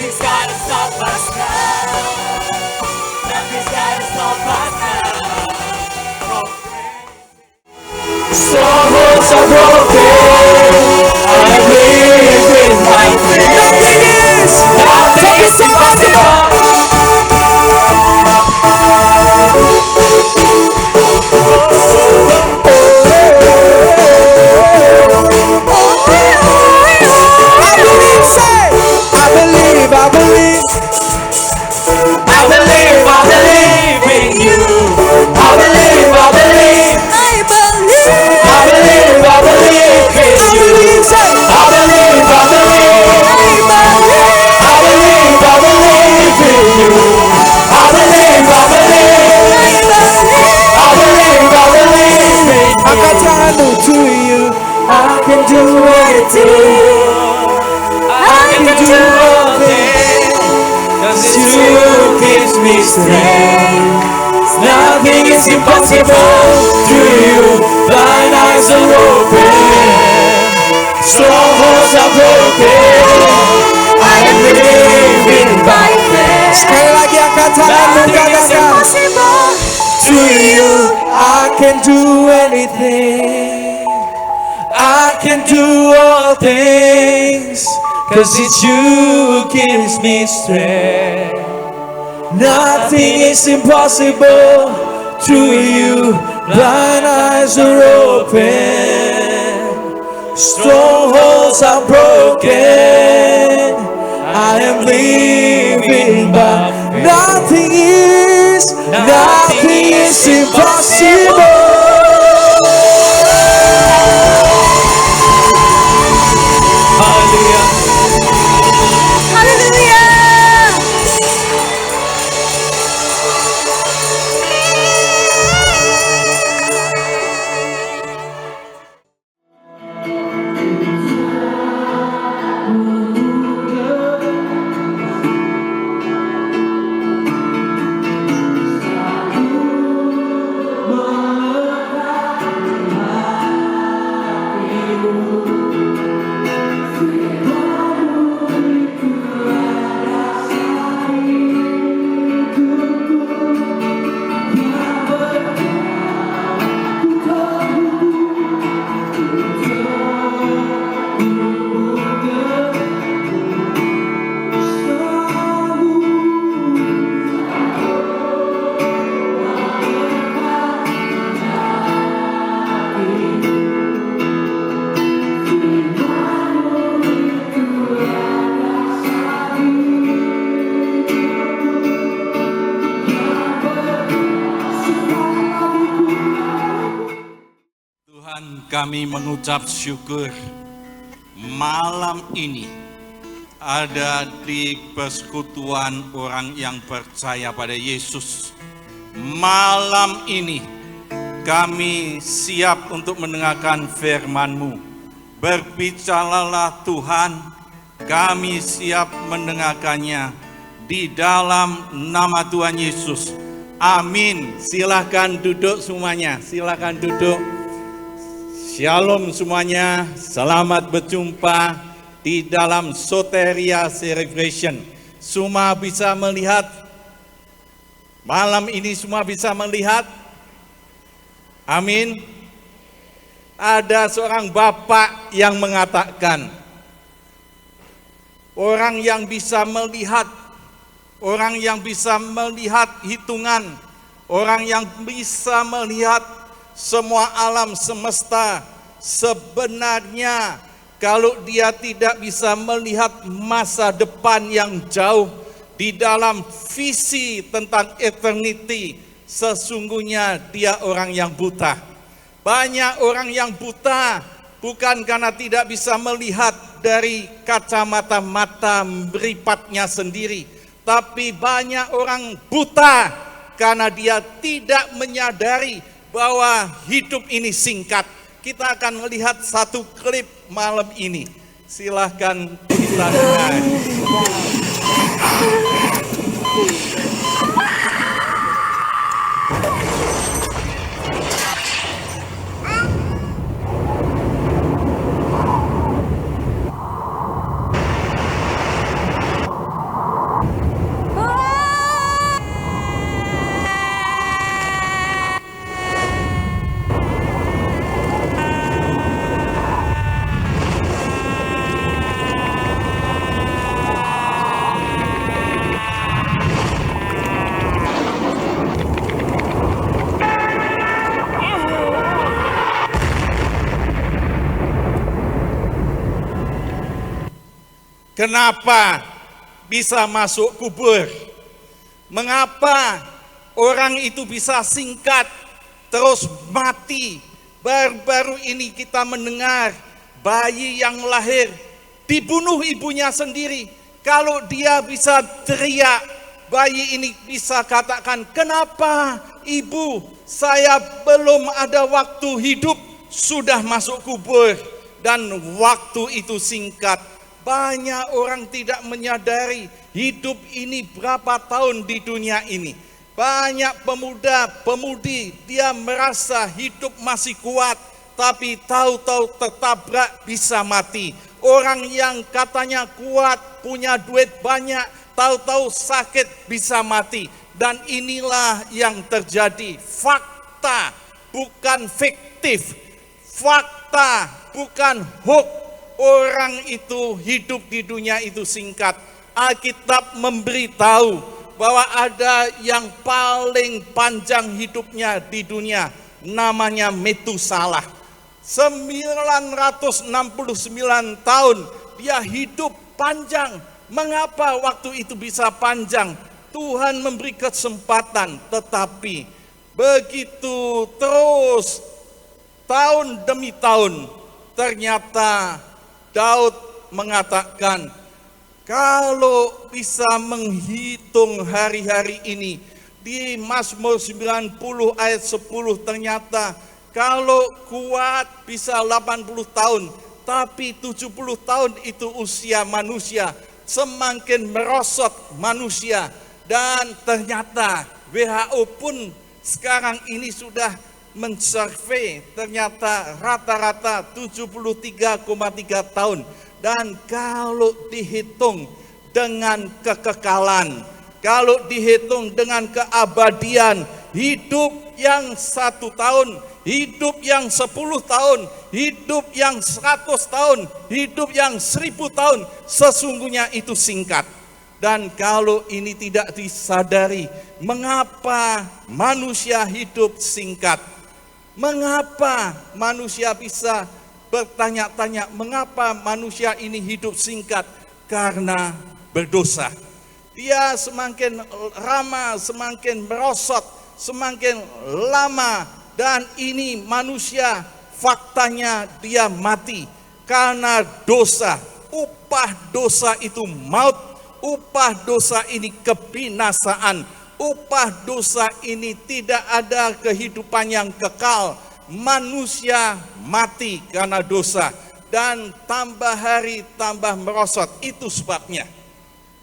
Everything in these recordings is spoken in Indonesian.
Nothing's gotta stop us now. Nothing's gotta stop us now. Strongholds are broken. I live in my faith. Nothing is impossible. Nothing is impossible through you. Blind eyes are open. Strongholds are broken. I am living by faith. Sekali lagi angkat tanganmu, katakan through you. I can do anything. I can do all things, 'cause it's you who gives me strength. Nothing is impossible through you. Blind eyes are open. Strongholds are broken. I am living by nothing is impossible. Hallelujah. Hallelujah. Kami mengucap syukur malam ini ada di persekutuan orang yang percaya pada Yesus. Malam ini kami siap untuk mendengarkan firman-Mu. Berbicaralah Tuhan, kami siap mendengarkannya di dalam nama Tuhan Yesus. Amin. Silahkan duduk semuanya, silahkan duduk. Shalom semuanya, selamat berjumpa di dalam Soteria Celebration. Semua bisa melihat, malam ini semua bisa melihat. Amin. Ada seorang bapak yang mengatakan, orang yang bisa melihat, orang yang bisa melihat hitungan, orang yang bisa melihat semua alam semesta, sebenarnya kalau dia tidak bisa melihat masa depan yang jauh di dalam visi tentang eternity, sesungguhnya dia orang yang buta. Banyak orang yang buta bukan karena tidak bisa melihat dari kacamata mata meripatnya sendiri, tapi banyak orang buta karena dia tidak menyadari bahwa hidup ini singkat. Kita akan melihat satu klip malam ini. Silahkan kita dengar. Kenapa bisa masuk kubur? Mengapa orang itu bisa singkat terus mati? Baru-baru ini kita mendengar bayi yang lahir dibunuh ibunya sendiri. Kalau dia bisa teriak, bayi ini bisa katakan, kenapa ibu, saya belum ada waktu hidup, sudah masuk kubur. Dan waktu itu singkat. Banyak orang tidak menyadari hidup ini berapa tahun di dunia ini. Banyak pemuda-pemudi dia merasa hidup masih kuat, tapi tahu-tahu tertabrak bisa mati. Orang yang katanya kuat, punya duit banyak, tahu-tahu sakit bisa mati. Dan inilah yang terjadi. Fakta, bukan fiktif. Fakta, bukan hoax. Orang itu hidup di dunia itu singkat. Alkitab memberitahu bahwa ada yang paling panjang hidupnya di dunia, namanya Metusalah. 969 tahun dia hidup panjang. Mengapa waktu itu bisa panjang? Tuhan memberi kesempatan, tetapi begitu terus tahun demi tahun, ternyata Daud mengatakan, kalau bisa menghitung hari-hari ini, di Mazmur 90 ayat 10 ternyata kalau kuat bisa 80 tahun, tapi 70 tahun itu usia manusia, semakin merosot manusia. Dan ternyata WHO pun sekarang ini sudah mensurvei, ternyata rata-rata 73,3 tahun. Dan kalau dihitung dengan kekekalan, kalau dihitung dengan keabadian, hidup yang 1 tahun, hidup yang 10 tahun, hidup yang 100 tahun, hidup yang 1000 tahun, sesungguhnya itu singkat. Dan kalau ini tidak disadari, mengapa manusia hidup singkat? Mengapa manusia bisa bertanya-tanya, mengapa manusia ini hidup singkat? Karena berdosa. Dia semakin lama, semakin merosot, semakin lama. Dan ini manusia, faktanya dia mati karena dosa. Upah dosa itu maut, upah dosa ini kebinasaan. Upah dosa ini tidak ada kehidupan yang kekal. Manusia mati karena dosa. Dan tambah hari tambah merosot. Itu sebabnya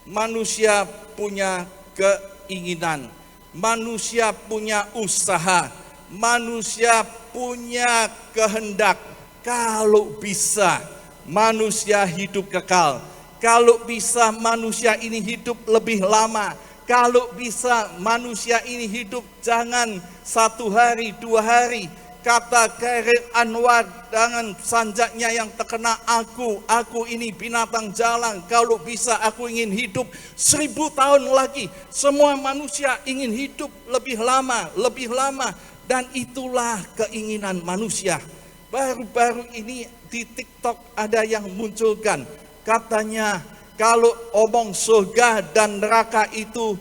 manusia punya keinginan, manusia punya usaha, manusia punya kehendak. Kalau bisa manusia hidup kekal, kalau bisa manusia ini hidup lebih lama, kalau bisa manusia ini hidup jangan 1 hari, 2 hari. Kata Khairil Anwar dengan sanjaknya yang terkena, aku ini binatang jalan, kalau bisa aku ingin hidup 1000 tahun lagi. Semua manusia ingin hidup lebih lama, lebih lama. Dan itulah keinginan manusia. Baru-baru ini di TikTok ada yang munculkan, katanya kalau omong surga dan neraka itu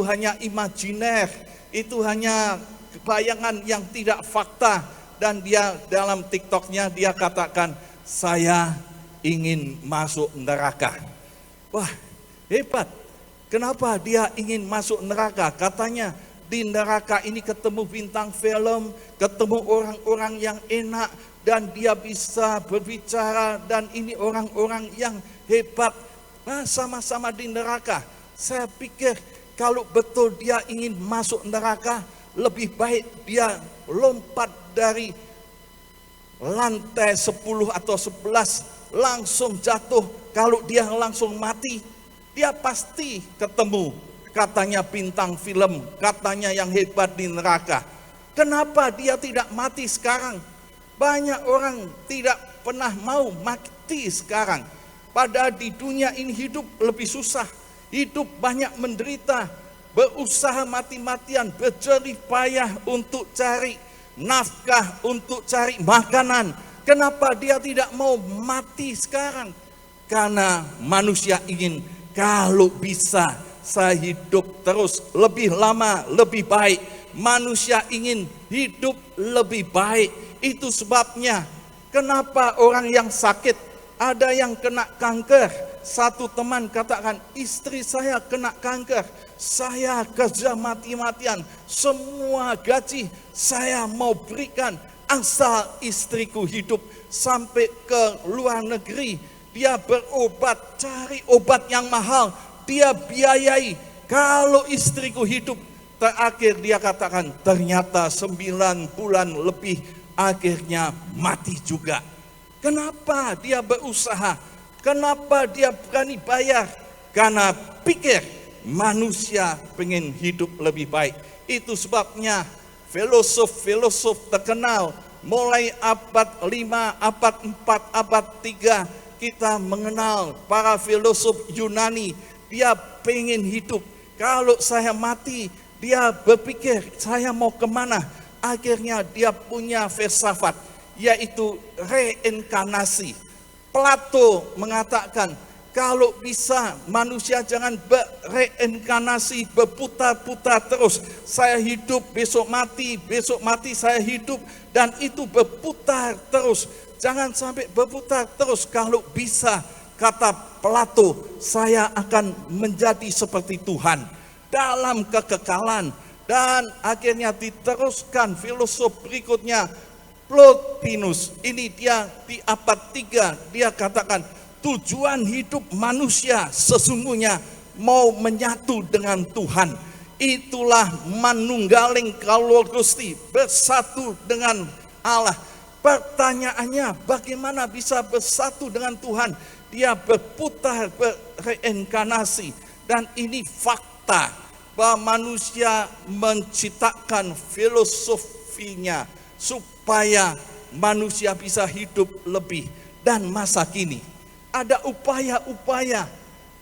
hanya imajiner, itu hanya bayangan yang tidak fakta. Dan dia dalam TikToknya dia katakan, saya ingin masuk neraka. Wah, hebat. Kenapa dia ingin masuk neraka? Katanya di neraka ini ketemu bintang film, ketemu orang-orang yang enak, dan dia bisa berbicara, dan ini orang-orang yang hebat. Nah, sama-sama di neraka. Saya pikir kalau betul dia ingin masuk neraka, lebih baik dia lompat dari lantai 10 atau 11, langsung jatuh. Kalau dia langsung mati, dia pasti ketemu, katanya bintang film, katanya yang hebat di neraka. Kenapa dia tidak mati sekarang? Banyak orang tidak pernah mau mati sekarang. Padahal di dunia ini hidup lebih susah, hidup banyak menderita, berusaha mati-matian, berjerih payah untuk cari nafkah, untuk cari makanan. Kenapa dia tidak mau mati sekarang? Karena manusia ingin kalau bisa saya hidup terus lebih lama, lebih baik. Manusia ingin hidup lebih baik. Itu sebabnya kenapa orang yang sakit, ada yang kena kanker. Satu teman katakan, istri saya kena kanker. Saya kerja mati-matian. Semua gaji saya mau berikan asal istriku hidup. Sampai ke luar negeri. Dia berobat, cari obat yang mahal. Dia biayai. Kalau istriku hidup, terakhir dia katakan, ternyata 9 bulan lebih, akhirnya mati juga. Kenapa dia berusaha? Kenapa dia berani bayar? Karena pikir manusia pengen hidup lebih baik. Itu sebabnya filosof-filosof terkenal, mulai abad 5, abad 4, abad 3, kita mengenal para filosof Yunani. Dia pengen hidup. Kalau saya mati, dia berpikir saya mau kemana. Akhirnya dia punya filsafat, yaitu reinkarnasi. Plato mengatakan, kalau bisa manusia jangan bereinkarnasi, berputar-putar terus. Saya hidup, besok mati saya hidup. Dan itu berputar terus. Jangan sampai berputar terus. Kalau bisa, kata Plato, saya akan menjadi seperti Tuhan dalam kekekalan. Dan akhirnya diteruskan filosof berikutnya, Plotinus. Ini dia di abad 3, dia katakan, tujuan hidup manusia sesungguhnya mau menyatu dengan Tuhan. Itulah manunggaling kalau Gusti, bersatu dengan Allah. Pertanyaannya, bagaimana bisa bersatu dengan Tuhan? Dia berputar, berreinkarnasi. Dan ini fakta bahwa manusia menciptakan filosofinya supaya manusia bisa hidup lebih. Dan masa kini ada upaya-upaya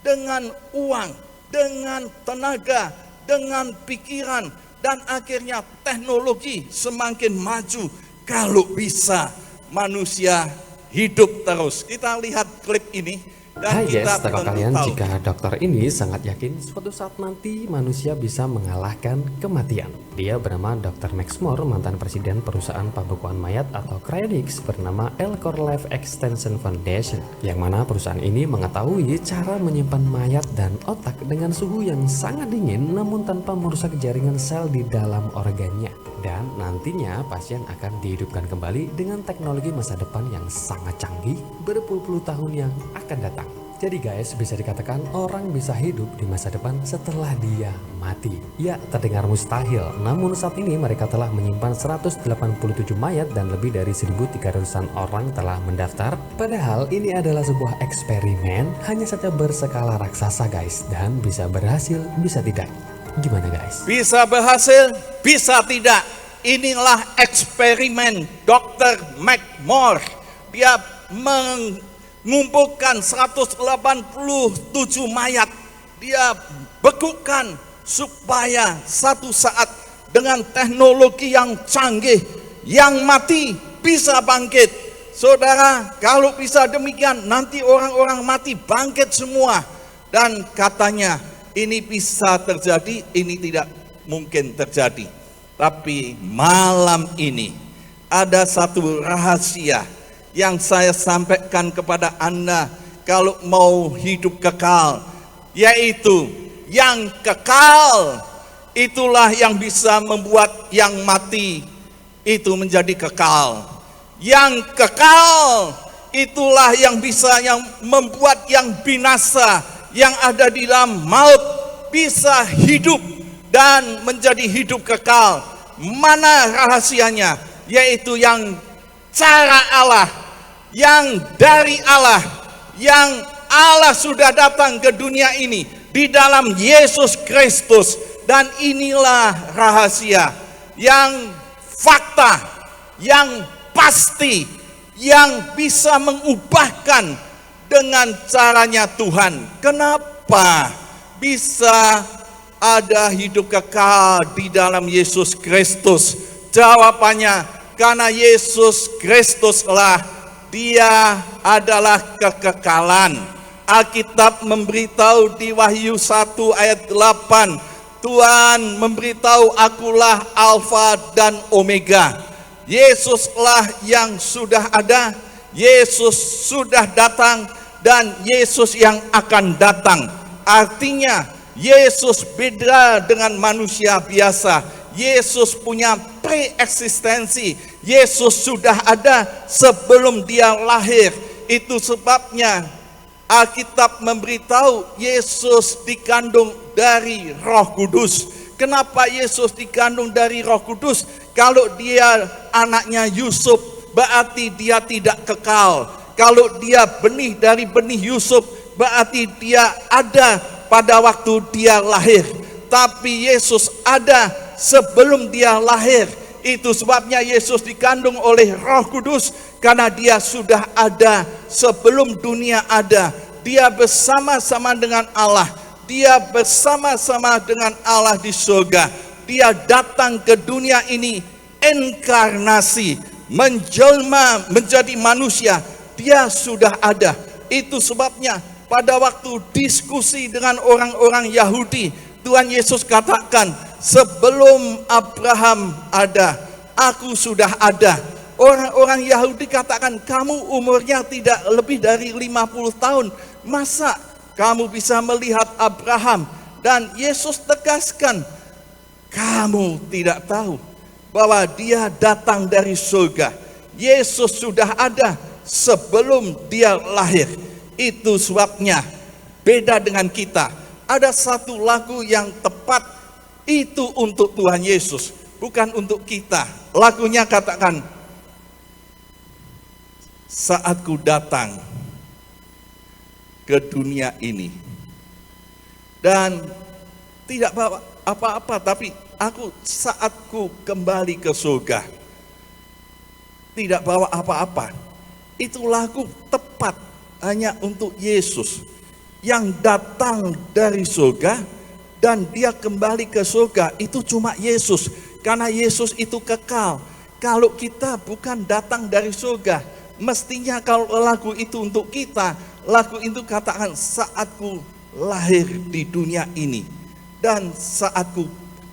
dengan uang, dengan tenaga, dengan pikiran, dan akhirnya teknologi semakin maju. Kalau bisa manusia hidup terus. Kita lihat klip ini dan Hai kita guys, tahukah tentu kalian tahu. jika dokter ini sangat yakin suatu saat nanti manusia bisa mengalahkan kematian. Dia bernama Dr. Max More, mantan presiden perusahaan pembekuan mayat atau cryonics bernama Elcor Life Extension Foundation, yang mana perusahaan ini mengetahui cara menyimpan mayat dan otak dengan suhu yang sangat dingin namun tanpa merusak jaringan sel di dalam organnya. Dan nantinya pasien akan dihidupkan kembali dengan teknologi masa depan yang sangat canggih berpuluh-puluh tahun yang akan datang. Jadi guys, bisa dikatakan orang bisa hidup di masa depan setelah dia mati. Ya, terdengar mustahil, namun saat ini mereka telah menyimpan 187 mayat dan lebih dari 1.300-an orang telah mendaftar. Padahal ini adalah sebuah eksperimen, hanya saja berskala raksasa guys, dan bisa berhasil, bisa tidak. Gimana guys? Bisa berhasil, bisa tidak. Inilah eksperimen Dr. McMore. Dia mengumpulkan 187 mayat. Dia bekukan supaya satu saat dengan teknologi yang canggih, yang mati bisa bangkit. Saudara, kalau bisa demikian, nanti orang-orang mati bangkit semua. Dan katanya, ini bisa terjadi, ini tidak mungkin terjadi. Tapi malam ini ada satu rahasia yang saya sampaikan kepada Anda kalau mau hidup kekal, yaitu yang kekal itulah yang bisa membuat yang mati itu menjadi kekal. Yang kekal itulah yang bisa yang membuat yang binasa, yang ada di dalam maut bisa hidup dan menjadi hidup kekal. Mana rahasianya? Yaitu yang cara Allah, yang dari Allah, yang Allah sudah datang ke dunia ini di dalam Yesus Kristus. Dan inilah rahasia yang fakta, yang pasti, yang bisa mengubahkan dengan caranya Tuhan. Kenapa bisa ada hidup kekal di dalam Yesus Kristus? Jawabannya, karena Yesus Kristuslah, Dia adalah kekekalan. Alkitab memberitahu di Wahyu 1 ayat 8, Tuhan memberitahu, akulah Alfa dan Omega. Yesuslah yang sudah ada, Yesus sudah datang, dan Yesus yang akan datang. Artinya Yesus beda dengan manusia biasa. Yesus punya preeksistensi. Yesus sudah ada sebelum dia lahir. Itu sebabnya Alkitab memberitahu Yesus dikandung dari Roh Kudus. Kenapa Yesus dikandung dari Roh Kudus? Kalau dia anaknya Yusuf, berarti dia tidak kekal. Kalau dia benih dari benih Yusuf, berarti dia ada pada waktu dia lahir. Tapi Yesus ada sebelum dia lahir. Itu sebabnya Yesus dikandung oleh Roh Kudus, karena dia sudah ada sebelum dunia ada. Dia bersama-sama dengan Allah. Dia bersama-sama dengan Allah di surga. Dia datang ke dunia ini, inkarnasi, menjelma menjadi manusia. Dia sudah ada. Itu sebabnya pada waktu diskusi dengan orang-orang Yahudi, Tuhan Yesus katakan, sebelum Abraham ada, aku sudah ada. Orang-orang Yahudi katakan, kamu umurnya tidak lebih dari 50 tahun. Masa kamu bisa melihat Abraham? Dan Yesus tegaskan, kamu tidak tahu bahwa dia datang dari surga. Yesus sudah ada sebelum dia lahir. Itu sebabnya beda dengan kita. Ada satu lagu yang tepat, itu untuk Tuhan Yesus, bukan untuk kita. Lagunya katakan, saat ku datang ke dunia ini dan tidak bawa apa-apa, tapi aku saat ku kembali ke surga tidak bawa apa-apa. Itu lagu tepat hanya untuk Yesus yang datang dari surga dan dia kembali ke surga. Itu cuma Yesus, karena Yesus itu kekal. Kalau kita bukan datang dari surga, mestinya kalau lagu itu untuk kita, lagu itu katakan, saatku lahir di dunia ini dan saatku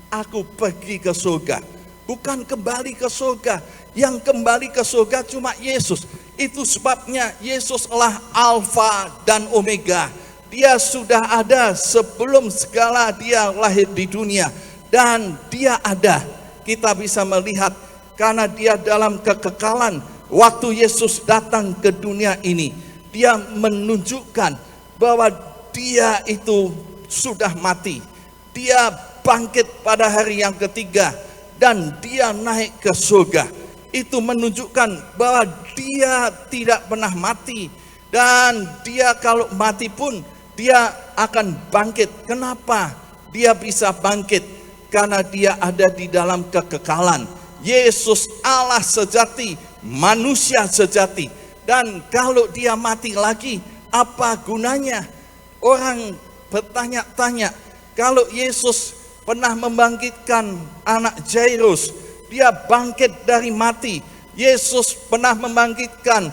aku pergi ke surga. Bukan kembali ke surga. Yang kembali ke surga cuma Yesus. Itu sebabnya Yesuslah Alfa dan Omega. Dia sudah ada sebelum segala dia lahir di dunia. Dan dia ada. Kita bisa melihat karena dia dalam kekekalan. Waktu Yesus datang ke dunia ini, dia menunjukkan bahwa dia itu sudah mati. Dia bangkit pada hari yang ketiga dan dia naik ke surga. Itu menunjukkan bahwa dia tidak pernah mati. Dan dia kalau mati pun dia akan bangkit. Kenapa dia bisa bangkit? Karena dia ada di dalam kekekalan. Yesus Allah sejati, manusia sejati. Dan kalau dia mati lagi, apa gunanya? Orang bertanya-tanya, kalau Yesus pernah membangkitkan anak Jairus, dia bangkit dari mati. Yesus pernah membangkitkan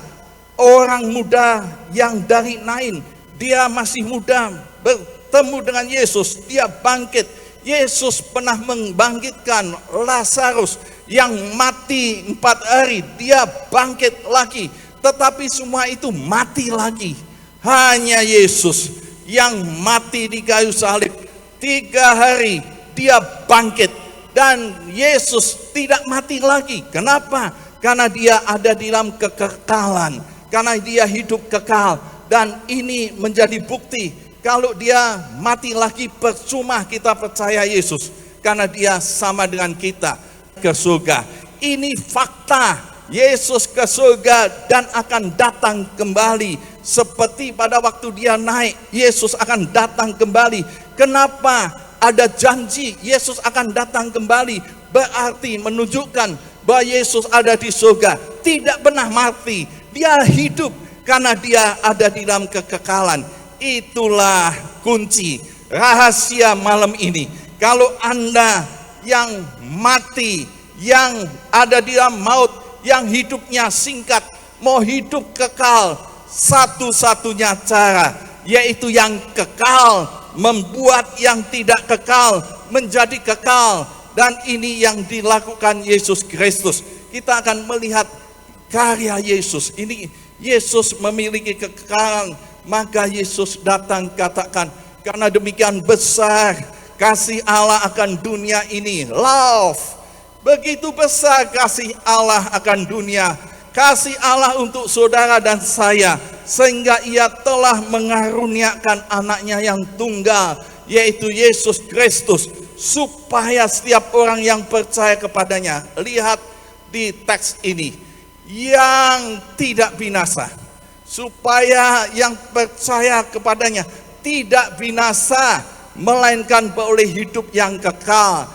orang muda yang dari Nain, dia masih muda, bertemu dengan Yesus, dia bangkit. Yesus pernah membangkitkan Lazarus yang mati 4 hari, dia bangkit lagi. Tetapi semua itu mati lagi. Hanya Yesus yang mati di kayu salib 3 hari, dia bangkit. Dan Yesus tidak mati lagi. Kenapa? Karena dia ada di dalam kekekalan. Karena dia hidup kekal. Dan ini menjadi bukti, kalau dia mati lagi percuma kita percaya Yesus. Karena dia sama dengan kita ke surga. Ini fakta. Yesus ke surga dan akan datang kembali. Seperti pada waktu dia naik, Yesus akan datang kembali. Kenapa? Ada janji Yesus akan datang kembali. Berarti menunjukkan bahwa Yesus ada di surga, tidak pernah mati. Dia hidup karena dia ada di dalam kekekalan. Itulah kunci rahasia malam ini. Kalau Anda yang mati, yang ada di dalam maut, yang hidupnya singkat, mau hidup kekal, satu-satunya cara yaitu yang kekal, membuat yang tidak kekal menjadi kekal. Dan ini yang dilakukan Yesus Kristus. Kita akan melihat karya Yesus. Ini Yesus memiliki kekekalan, maka Yesus datang katakan, karena demikian besar kasih Allah akan dunia ini. Love. Begitu besar kasih Allah akan dunia. Kasih Allah untuk saudara dan saya, sehingga ia telah mengaruniakan anaknya yang tunggal, yaitu Yesus Kristus, supaya setiap orang yang percaya kepadanya, lihat di teks ini, yang tidak binasa, supaya yang percaya kepadanya tidak binasa, melainkan beroleh hidup yang kekal.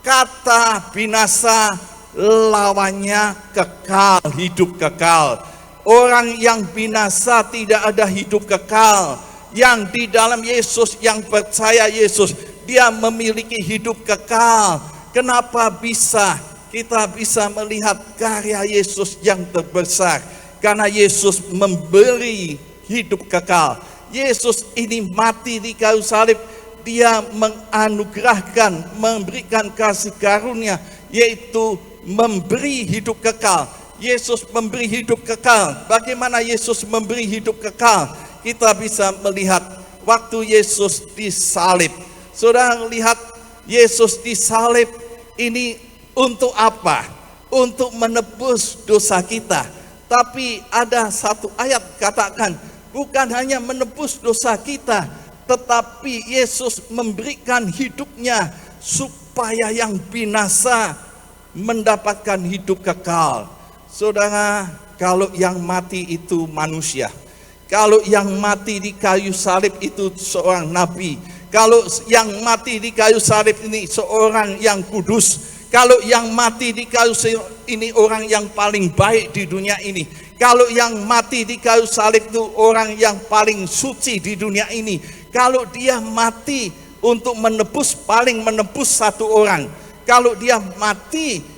Kata binasa lawannya kekal, hidup kekal. Orang yang binasa tidak ada hidup kekal. Yang di dalam Yesus, yang percaya Yesus, dia memiliki hidup kekal. Kenapa bisa? Kita bisa melihat karya Yesus yang terbesar, karena Yesus memberi hidup kekal. Yesus ini mati di kayu salib, dia menganugerahkan, memberikan kasih karunia, yaitu memberi hidup kekal. Yesus memberi hidup kekal. Bagaimana Yesus memberi hidup kekal? Kita bisa melihat waktu Yesus disalib. Saudara lihat Yesus disalib ini untuk apa? Untuk menebus dosa kita. Tapi ada satu ayat katakan, bukan hanya menebus dosa kita, tetapi Yesus memberikan hidupnya supaya yang binasa mendapatkan hidup kekal. Saudara, kalau yang mati itu manusia, kalau yang mati di kayu salib itu seorang nabi, kalau yang mati di kayu salib ini seorang yang kudus, kalau yang mati di kayu salib ini orang yang paling baik di dunia ini, kalau yang mati di kayu salib itu orang yang paling suci di dunia ini, kalau dia mati untuk menebus, paling menebus satu orang, kalau dia mati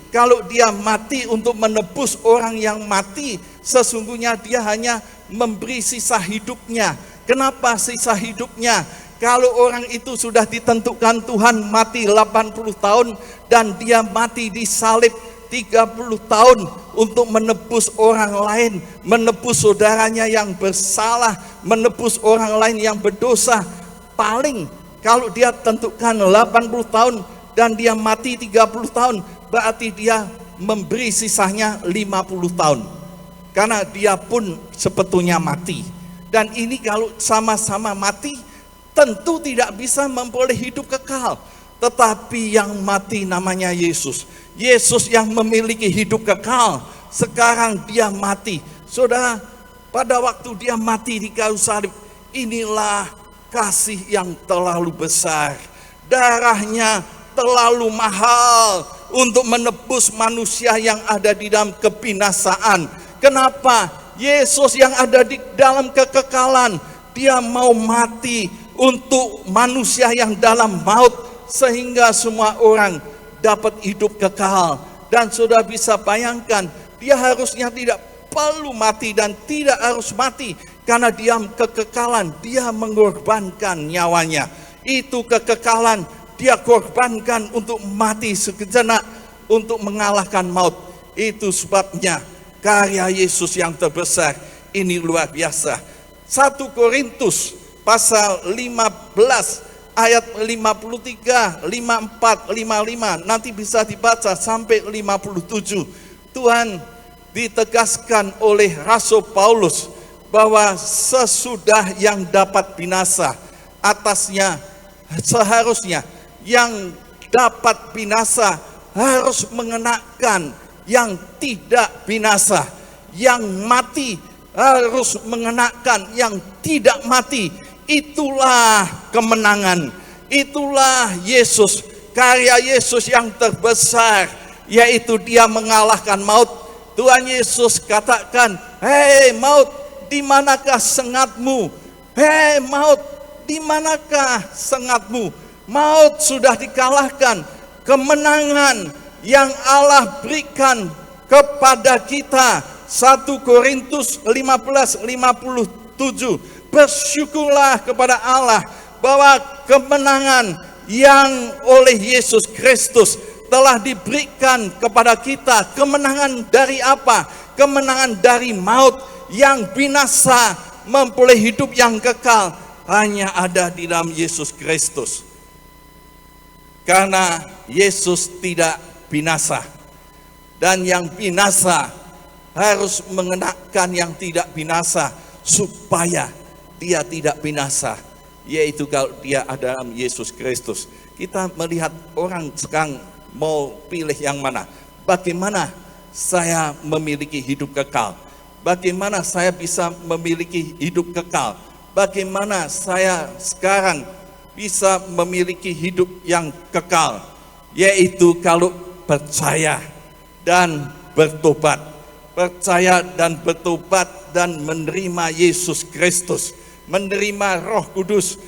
untuk menebus orang yang mati, sesungguhnya dia hanya memberi sisa hidupnya. Kenapa sisa hidupnya? Kalau orang itu sudah ditentukan Tuhan mati 80 tahun dan dia mati di salib 30 tahun untuk menebus orang lain, menebus saudaranya yang bersalah, menebus orang lain yang berdosa. Paling kalau dia tentukan 80 tahun dan dia mati 30 tahun, berarti dia memberi sisanya 50 tahun. Karena dia pun sebetulnya mati. Dan ini kalau sama-sama mati, tentu tidak bisa memperoleh hidup kekal. Tetapi yang mati namanya Yesus. Yesus yang memiliki hidup kekal. Sekarang dia mati. Saudara, pada waktu dia mati di kayu salib, inilah kasih yang terlalu besar. Darahnya terlalu mahal untuk menebus manusia yang ada di dalam kebinasaan. Kenapa? Yesus yang ada di dalam kekekalan, dia mau mati untuk manusia yang dalam maut, sehingga semua orang dapat hidup kekal. Dan sudah bisa bayangkan, dia harusnya tidak perlu mati dan tidak harus mati, karena dia kekekalan, dia mengorbankan nyawanya. Itu kekekalan, dia korbankan untuk mati sejenak, untuk mengalahkan maut. Itu sebabnya karya Yesus yang terbesar ini luar biasa. 1 Korintus pasal 15 ayat 53, 54, 55, nanti bisa dibaca sampai 57. Tuhan ditegaskan oleh Rasul Paulus bahwa sesudah yang dapat binasa, atasnya seharusnya yang dapat binasa harus mengenakan yang tidak binasa. Yang mati harus mengenakan yang tidak mati. Itulah kemenangan. Itulah Yesus. Karya Yesus yang terbesar, yaitu dia mengalahkan maut. Tuhan Yesus katakan, "Hei maut, di manakah sengatmu? Hei maut, di manakah sengatmu?" Maut sudah dikalahkan. Kemenangan yang Allah berikan kepada kita, 1 Korintus 15:57, Bersyukurlah kepada Allah bahwa kemenangan yang oleh Yesus Kristus telah diberikan kepada kita. Kemenangan dari apa? Kemenangan dari maut yang binasa, memperoleh hidup yang kekal hanya ada di dalam Yesus Kristus. Karena Yesus tidak binasa, dan yang binasa harus mengenakan yang tidak binasa supaya dia tidak binasa, yaitu kalau dia ada dalam Yesus Kristus. Kita melihat orang sekarang mau pilih yang mana. Bagaimana saya memiliki hidup kekal? Bagaimana saya bisa memiliki hidup kekal? Bagaimana saya sekarang bisa memiliki hidup yang kekal? Yaitu kalau percaya dan bertobat. Percaya dan bertobat dan menerima Yesus Kristus, menerima Roh Kudus.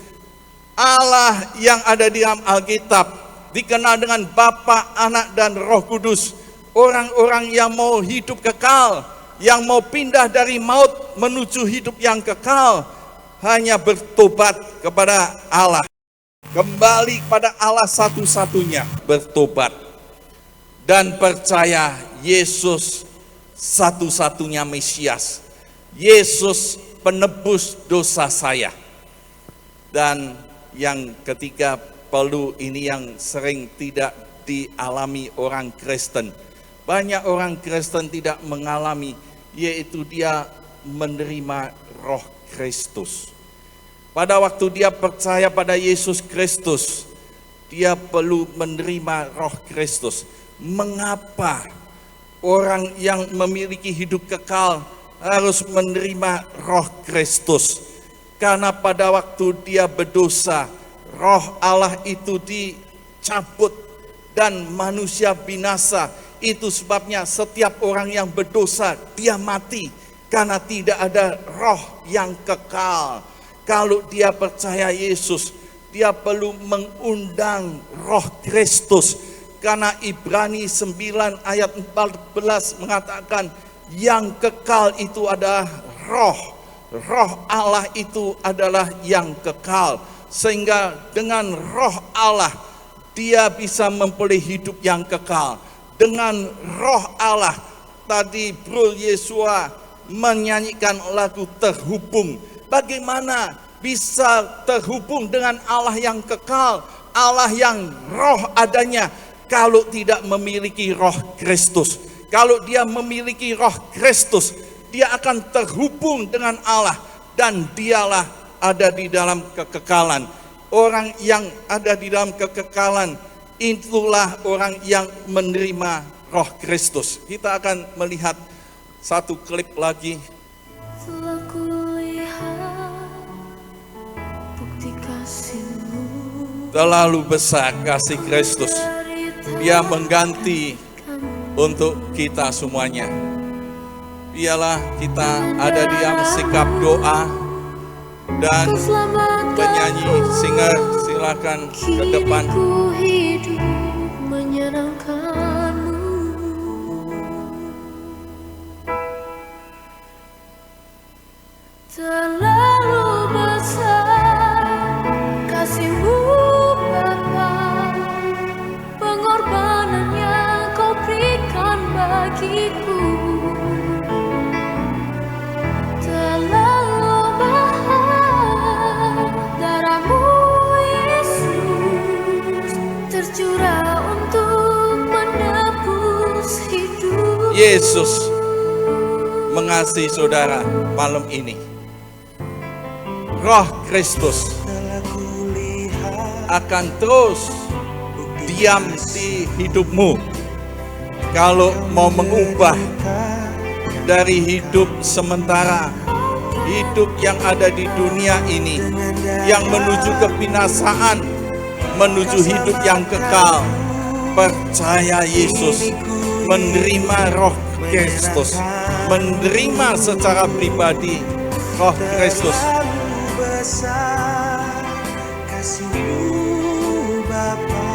Allah yang ada di dalam Alkitab dikenal dengan Bapa, Anak, dan Roh Kudus. Orang-orang yang mau hidup kekal, yang mau pindah dari maut menuju hidup yang kekal, hanya bertobat kepada Allah. Kembali kepada Allah satu-satunya, bertobat dan percaya Yesus satu-satunya Mesias. Yesus penebus dosa saya. Dan yang ketiga, perlu ini yang sering tidak dialami orang Kristen. Banyak orang Kristen tidak mengalami, yaitu dia menerima Roh Kristus. Pada waktu dia percaya pada Yesus Kristus, dia perlu menerima Roh Kristus. Mengapa orang yang memiliki hidup kekal harus menerima Roh Kristus? Karena pada waktu dia berdosa, Roh Allah itu dicabut dan manusia binasa. Itu sebabnya setiap orang yang berdosa dia mati, karena tidak ada roh yang kekal. Kalau dia percaya Yesus, dia perlu mengundang Roh Kristus. Karena Ibrani 9 ayat 14 mengatakan yang kekal itu adalah roh. Roh Allah itu adalah yang kekal. Sehingga dengan Roh Allah dia bisa memperoleh hidup yang kekal. Dengan Roh Allah, tadi Bro Yesua menyanyikan lagu Terhubung. Bagaimana bisa terhubung dengan Allah yang kekal, Allah yang roh adanya, kalau tidak memiliki Roh Kristus? Kalau dia memiliki Roh Kristus, dia akan terhubung dengan Allah, dan dialah ada di dalam kekekalan. Orang yang ada di dalam kekekalan, itulah orang yang menerima Roh Kristus. Kita akan melihat satu klip lagi. Telah kulihat bukti kasih-Mu. Terlalu besar kasih Kristus. Dia mengganti untuk kita semuanya. Biarlah kita ada di dalam sikap doa, dan penyanyi singer silakan ke depan. Kini ku hidup menyenangkan-Mu. Terlalu besar kasih-Mu Bapa, pengorbanan yang Kau berikan bagiku. Terlalu mahal darah-Mu Yesus, tercurah untuk menebus hidup. Yesus mengasihi saudara malam ini. Roh Kristus akan terus diam di hidupmu kalau mau mengubah dari hidup sementara, hidup yang ada di dunia ini, yang menuju kebinasaan, menuju hidup yang kekal. Percaya Yesus, menerima Roh Kristus, menerima secara pribadi Roh Kristus. Besar kasih-Mu Bapa,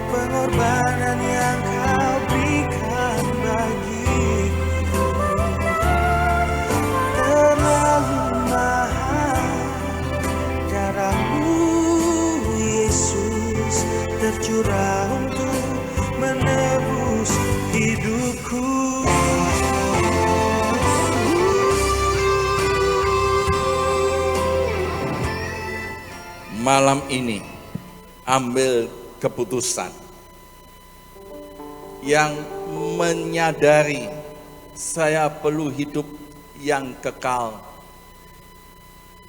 pengorbanan yang Kau berikan bagiku. Terlalu mahal tercurah untuk menebus hidupku. Malam ini ambil keputusan yang menyadari saya perlu hidup yang kekal.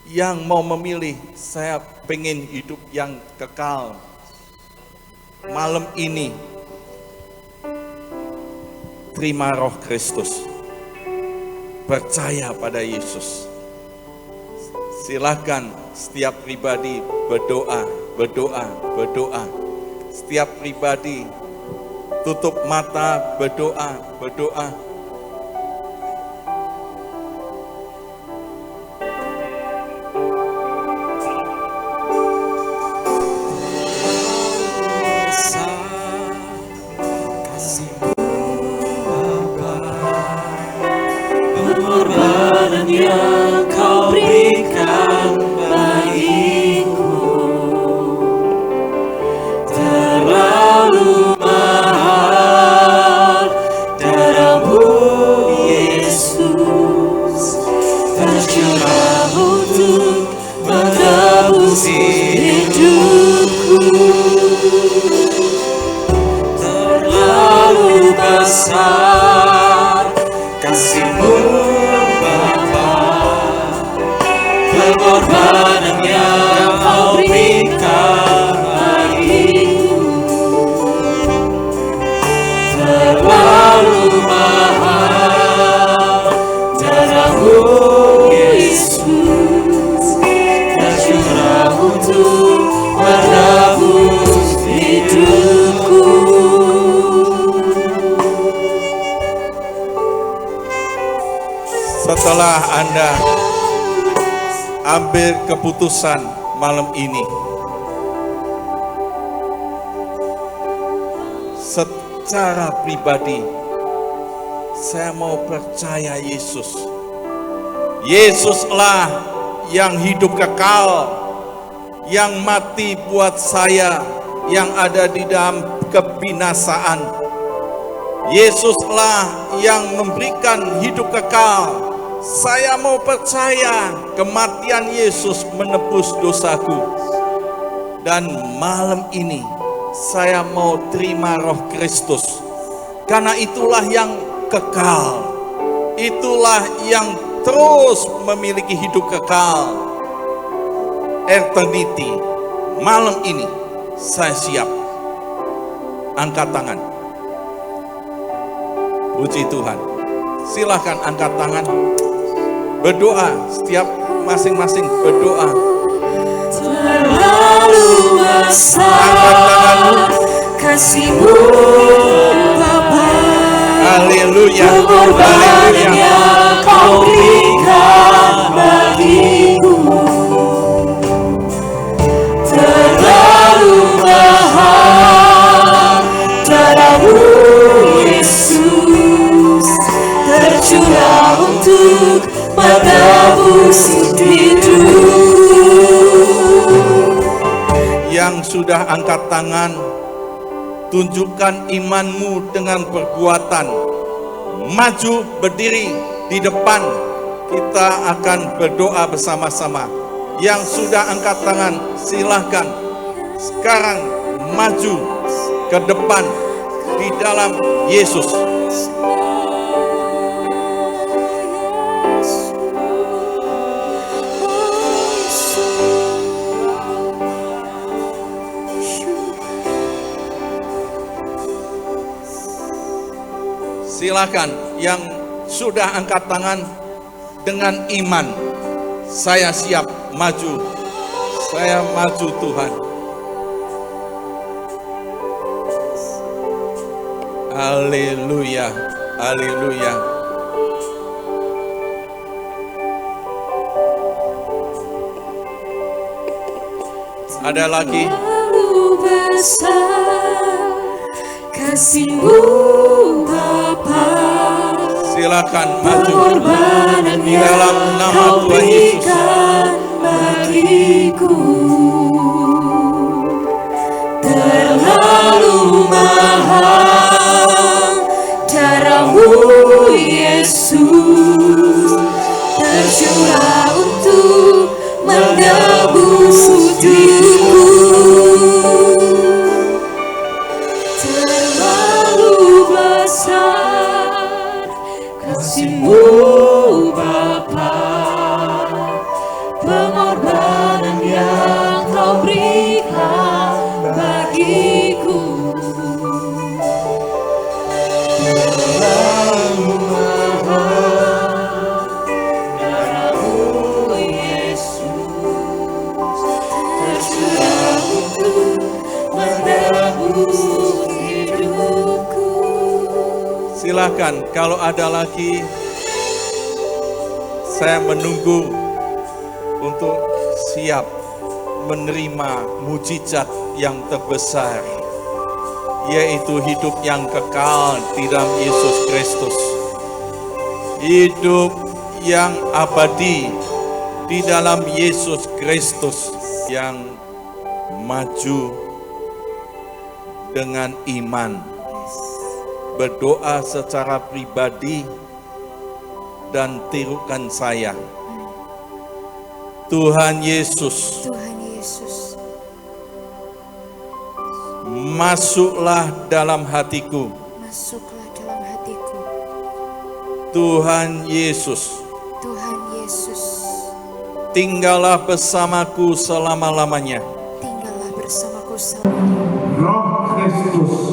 Yang mau memilih, saya pengen hidup yang kekal. Malam ini terima Roh Kristus, percaya pada Yesus. Silakan setiap pribadi berdoa. Setiap pribadi tutup mata, berdoa. Pengorbanan yang kau berikan bagiku terlalu mahal. Darahmu Yesus tercurah untuk menebus hidupku. Terlalu besar kasih-Mu Bapa, pengorbanan yang kau berikan bagiku terlalu mahal. Darah-Mu Yesus tercurah untuk menebus hidupku. Setelah Anda ambil keputusan malam ini, secara pribadi saya mau percaya Yesus. Yesuslah yang hidup kekal, yang mati buat saya yang ada di dalam kebinasaan. Yesuslah yang memberikan hidup kekal. Saya mau percaya kematian Yesus menebus dosaku. Dan malam ini saya mau terima Roh Kristus. Karena itulah yang kekal. Itulah yang terus memiliki hidup kekal. Eternity. Malam ini saya siap. Angkat tangan. Puji Tuhan. Silahkan angkat tangan. Berdoa, setiap masing-masing berdoa. Terlalu besar kasih-Mu Bapa, Haleluya. pengorbanan yang kau berikan bagiku terlalu mahal. Darah-Mu Yesus tercurah untuk menebus hidupku. Yang sudah angkat tangan, tunjukkan imanmu dengan perbuatan. Maju berdiri di depan, kita akan berdoa bersama-sama. Yang sudah angkat tangan, silahkan sekarang maju ke depan di dalam Yesus. Silakan yang sudah angkat tangan dengan iman. Saya siap maju. Saya maju Tuhan. Haleluya. Haleluya. Ada lagi? Terlalu besar kasih-Mu Bapa, Silakan maju pengorbanan di dalam yang nama kau Tuhan Yesus. berikan bagiku terlalu Yesus tercurah untuk menebus hidupku. Terlalu besar kasih-Mu Bapa, pengorbanan yang Kau berikan bagiku. Terlalu mahal darah-Mu Yesus tercurah untuk menebus hidupku. Silakan, kalau ada lagi, saya menunggu untuk siap menerima mujizat yang terbesar, yaitu hidup yang kekal di dalam Yesus Kristus. Hidup yang abadi di dalam Yesus Kristus, yang maju dengan iman, berdoa secara pribadi, dan tirukan saya. Tuhan Yesus, Tuhan Yesus, masuklah dalam hatiku. masuklah dalam hatiku. Tuhan Yesus, Tuhan Yesus, tinggallah bersamaku selama-lamanya. tinggallah bersamaku selamanya. Roh Kristus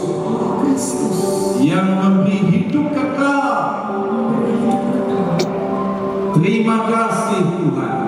yang memberi hidup kekal. Terima kasih Tuhan.